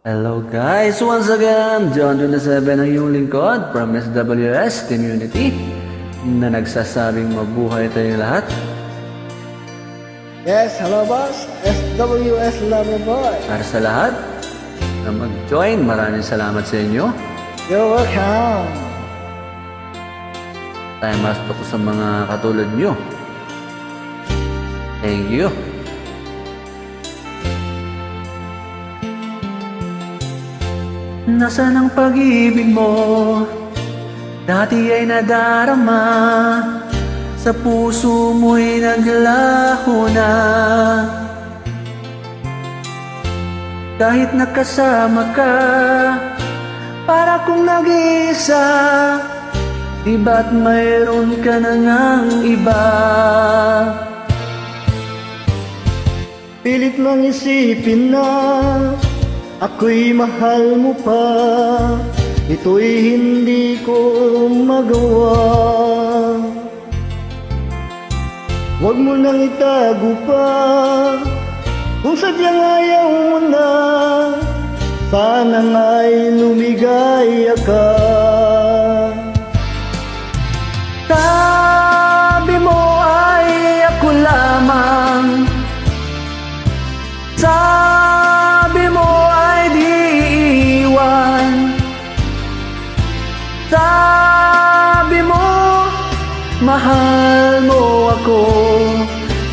Hello guys! Once again, John 27 ang iyong lingkod from SWS Community na nagsasabing mabuhay tayong lahat. Yes, hello boss. SWS Lover Boy. Para sa lahat na mag-join, maraming salamat sa inyo. You're welcome. Tayo masto ko sa mga katulad nyo. Thank you. Nasaan ang pag-ibig mo? Dati ay nadarama, sa puso mo'y naglaho na. Kahit nakasama ka, para kong nag-iisa, di ba't mayroon ka na ngang iba? Pilit mang isipin na ako'y mahal mo pa, ito'y hindi ko magawa. Huwag mo nang itago pa, kung sadyang ayaw mo na, sana nga'y lumigaya ka. Sabi mo ay ako lamang, sabi mo ay di iwan, sabi mo mahal mo ako,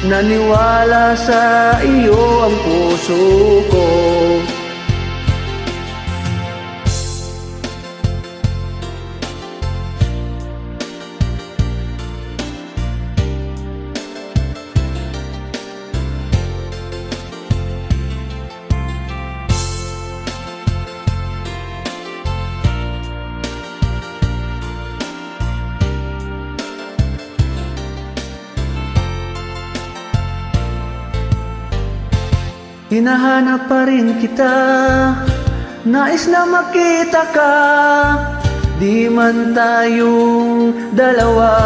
naniwala sa iyo ang puso ko. Hinahanap pa rin kita, nais na makita ka, di man tayong dalawa.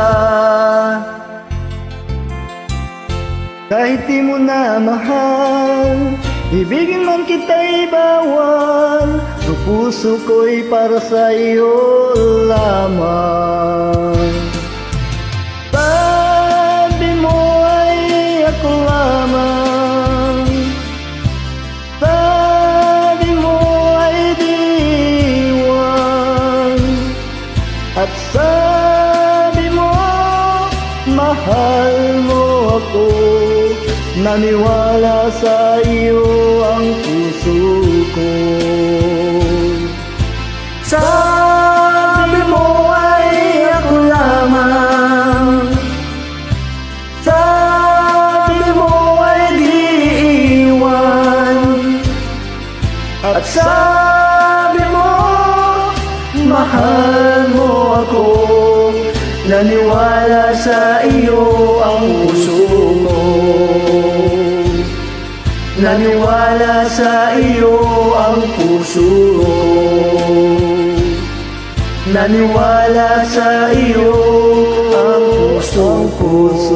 Kahit di mo na mahal, ibigin man kita'y bawal, ang puso ko'y para sa iyo lamang. Sabi mo ay ako lamang, sabi mo ay di iwan, at sabi mo mahal mo ako, naniwala sa iyo ang puso ko. Sabi mo ay ako lamang, sabi mo ay di iwan, at sabi mo mahal mo ako, naniwala sa iyo ang puso ko. Naniwala sa iyo ang puso ko. Naniwala sa iyo ang puso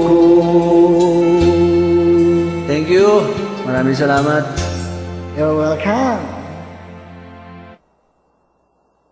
ko. Thank you. Maraming salamat. You're welcome.